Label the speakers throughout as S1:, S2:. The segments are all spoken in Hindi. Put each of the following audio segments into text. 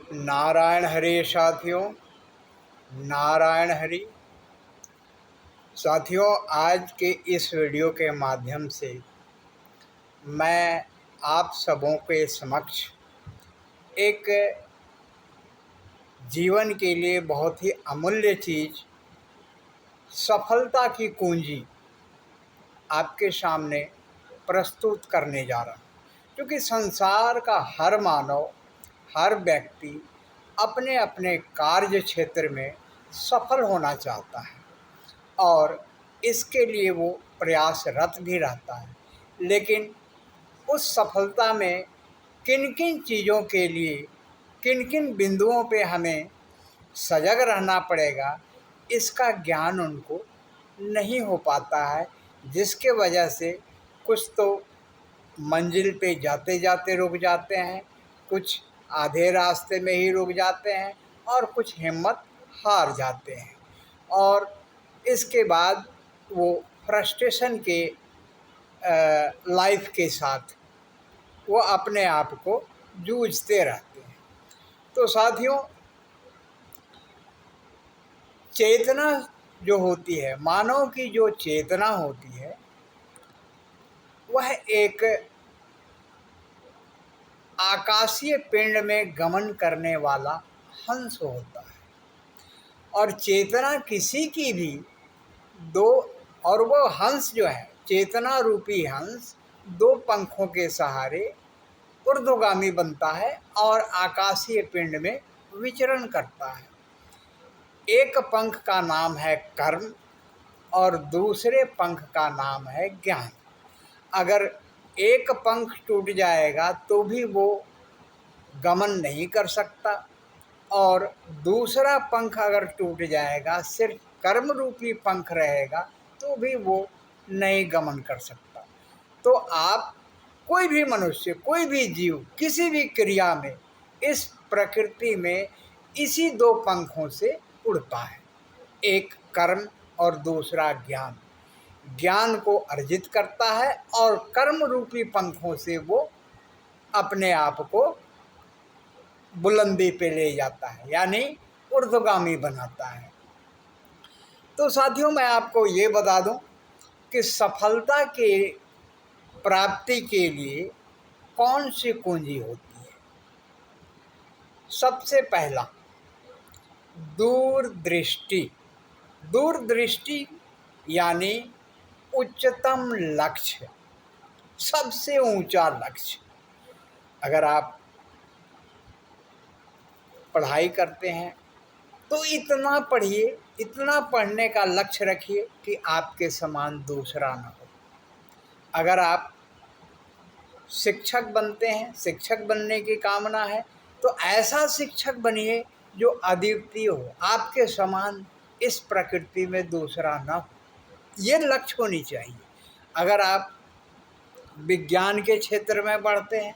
S1: नारायण हरे साथियों, नारायण हरि। साथियों, आज के इस वीडियो के माध्यम से मैं आप सबों के समक्ष एक जीवन के लिए बहुत ही अमूल्य चीज़, सफलता की कुंजी आपके सामने प्रस्तुत करने जा रहा हूँ। क्योंकि संसार का हर मानव, हर व्यक्ति अपने अपने कार्य क्षेत्र में सफल होना चाहता है और इसके लिए वो प्रयासरत भी रहता है। लेकिन उस सफलता में किन किन चीज़ों के लिए, किन किन बिंदुओं पे हमें सजग रहना पड़ेगा, इसका ज्ञान उनको नहीं हो पाता है, जिसके वजह से कुछ तो मंजिल पे जाते जाते रुक जाते हैं, कुछ आधे रास्ते में ही रुक जाते हैं और कुछ हिम्मत हार जाते हैं और इसके बाद वो फ्रस्ट्रेशन के लाइफ के साथ वो अपने आप को जूझते रहते हैं। तो साथियों, चेतना जो होती है, मानव की जो चेतना होती है, वह एक आकाशीय पिंड में गमन करने वाला हंस होता है। और चेतना किसी की भी दो, और वो हंस जो है, चेतना रूपी हंस, दो पंखों के सहारे ऊर्ध्वगामी बनता है और आकाशीय पिंड में विचरण करता है। एक पंख का नाम है कर्म और दूसरे पंख का नाम है ज्ञान। अगर एक पंख टूट जाएगा तो भी वो गमन नहीं कर सकता और दूसरा पंख अगर टूट जाएगा, सिर्फ कर्म रूपी पंख रहेगा, तो भी वो नहीं गमन कर सकता। तो आप, कोई भी मनुष्य, कोई भी जीव, किसी भी क्रिया में, इस प्रकृति में इसी दो पंखों से उड़ता है, एक कर्म और दूसरा ज्ञान। ज्ञान को अर्जित करता है और कर्म रूपी पंखों से वो अपने आप को बुलंदी पे ले जाता है, यानी ऊर्ध्वगामी बनाता है। तो साथियों, मैं आपको ये बता दूं कि सफलता के प्राप्ति के लिए कौन सी कुंजी होती है। सबसे पहला, दूरदृष्टि। दूरदृष्टि यानी उच्चतम लक्ष्य, सबसे ऊंचा लक्ष्य। अगर आप पढ़ाई करते हैं तो इतना पढ़िए, इतना पढ़ने का लक्ष्य रखिए कि आपके समान दूसरा ना हो। अगर आप शिक्षक बनते हैं, शिक्षक बनने की कामना है, तो ऐसा शिक्षक बनिए जो अद्वितीय हो, आपके समान इस प्रकृति में दूसरा ना हो। ये लक्ष्य होनी चाहिए। अगर आप विज्ञान के क्षेत्र में बढ़ते हैं,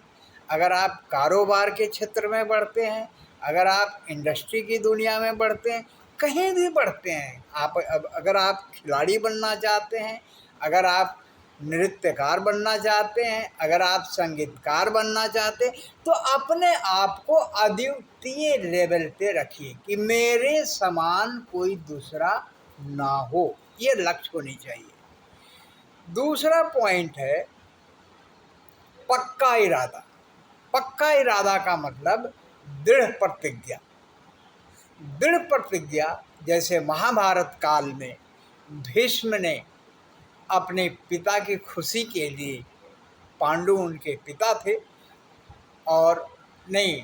S1: अगर आप कारोबार के क्षेत्र में बढ़ते हैं, अगर आप इंडस्ट्री की दुनिया में बढ़ते हैं, कहीं भी बढ़ते हैं, अगर आप खिलाड़ी बनना चाहते हैं, अगर आप नृत्यकार बनना चाहते हैं, अगर आप संगीतकार बनना चाहते हैं, तो अपने आप को अद्वितीय लेवल पे रखिए कि मेरे समान कोई दूसरा ना हो। ये लक्ष्य होनी चाहिए। दूसरा पॉइंट है पक्का इरादा। पक्का इरादा का मतलब दृढ़ प्रतिज्ञा। दृढ़ प्रतिज्ञा, जैसे महाभारत काल में भीष्म ने अपने पिता की खुशी के लिए, पांडु उनके पिता थे और नहीं,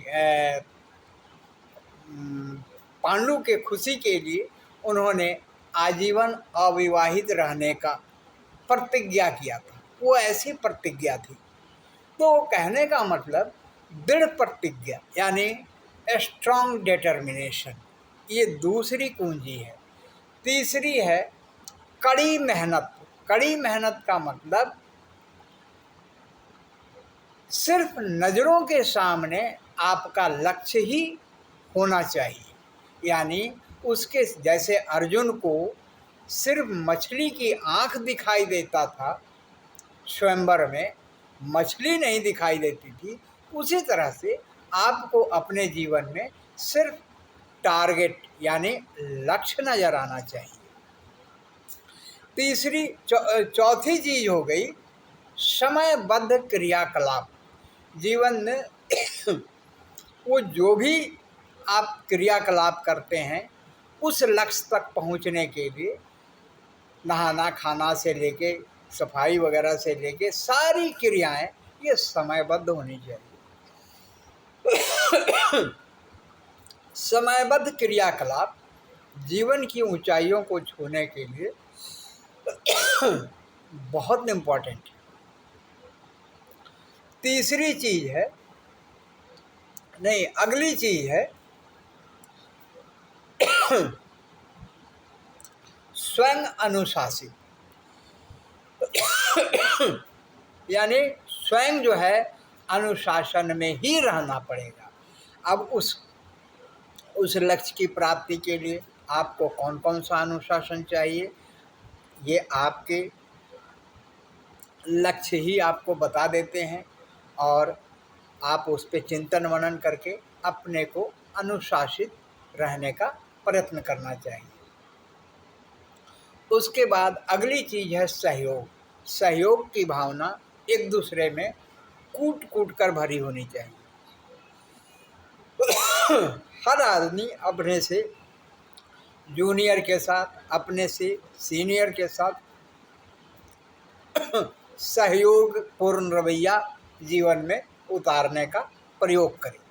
S1: पांडु के खुशी के लिए उन्होंने आजीवन अविवाहित रहने का प्रतिज्ञा किया था। वो ऐसी प्रतिज्ञा थी। तो कहने का मतलब दृढ़ प्रतिज्ञा यानी स्ट्रॉन्ग डिटर्मिनेशन, ये दूसरी कुंजी है। तीसरी है कड़ी मेहनत। कड़ी मेहनत का मतलब सिर्फ नज़रों के सामने आपका लक्ष्य ही होना चाहिए। यानी उसके, जैसे अर्जुन को सिर्फ मछली की आँख दिखाई देता था, स्वयंवर में मछली नहीं दिखाई देती थी, उसी तरह से आपको अपने जीवन में सिर्फ टारगेट यानी लक्ष्य नज़र आना चाहिए। तीसरी चौथी चीज़ हो गई समयबद्ध क्रियाकलाप। जीवन में वो जो भी आप क्रियाकलाप करते हैं उस लक्ष्य तक पहुंचने के लिए नहाना खाना से लेके सफाई वगैरह से लेके सारी क्रियाएं ये समयबद्ध होनी चाहिए। समयबद्ध क्रियाकलाप जीवन की ऊंचाइयों को छूने के लिए बहुत इम्पोर्टेंट है। तीसरी चीज़ है नहीं अगली चीज़ है स्वयं अनुशासित। यानी स्वयं जो है अनुशासन में ही रहना पड़ेगा। अब उस लक्ष्य की प्राप्ति के लिए आपको कौन कौन सा अनुशासन चाहिए ये आपके लक्ष्य ही आपको बता देते हैं और आप उस पर चिंतन मनन करके अपने को अनुशासित रहने का प्रयत्न करना चाहिए। उसके बाद अगली चीज़ है सहयोग। सहयोग की भावना एक दूसरे में कूट कूट कर भरी होनी चाहिए। हर आदमी अपने से जूनियर के साथ अपने से सीनियर के साथ सहयोग पूर्ण रवैया जीवन में उतारने का प्रयोग करें।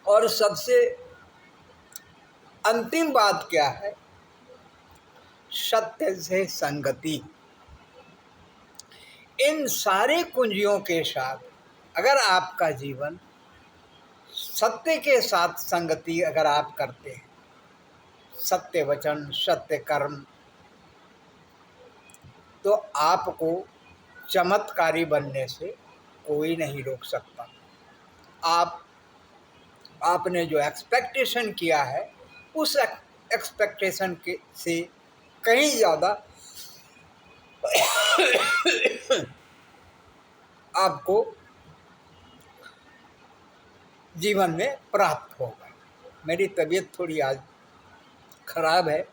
S1: और सबसे अंतिम बात क्या है? सत्य से संगति। इन सारे कुंजियों के साथ अगर आपका जीवन सत्य के साथ संगति अगर आप करते हैं, सत्य वचन सत्य कर्म, तो आपको चमत्कारी बनने से कोई नहीं रोक सकता। आपने जो एक्सपेक्टेशन किया है उस एक्सपेक्टेशन के से कहीं ज़्यादा आपको जीवन में प्राप्त होगा। मेरी तबीयत थोड़ी आज खराब है,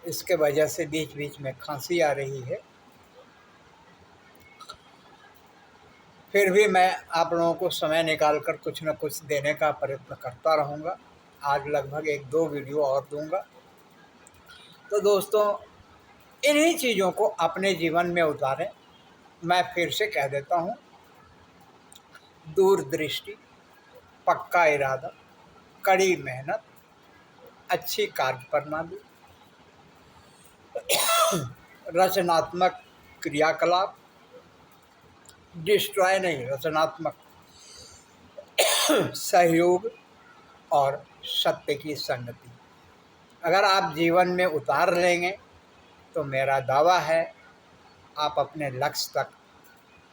S1: इसके वजह से बीच बीच में खांसी आ रही है। फिर भी मैं आप लोगों को समय निकालकर कुछ न कुछ देने का प्रयत्न करता रहूँगा। आज लगभग 1-2 वीडियो और दूंगा। तो दोस्तों इन्हीं चीज़ों को अपने जीवन में उतारें। मैं फिर से कह देता हूँ, दूरदृष्टि, पक्का इरादा, कड़ी मेहनत, अच्छी कार्य प्रणाली, रचनात्मक क्रियाकलाप, डिस्ट्रॉय नहीं रचनात्मक, सहयोग और सत्य की संगति अगर आप जीवन में उतार लेंगे तो मेरा दावा है आप अपने लक्ष्य तक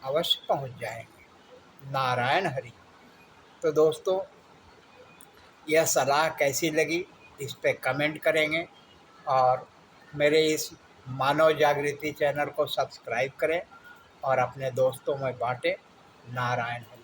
S1: अवश्य पहुंच जाएंगे। नारायण हरि। तो दोस्तों यह सलाह कैसी लगी इस पे कमेंट करेंगे और मेरे इस मानव जागृति चैनल को सब्सक्राइब करें और अपने दोस्तों में बांटें। नारायण हरि।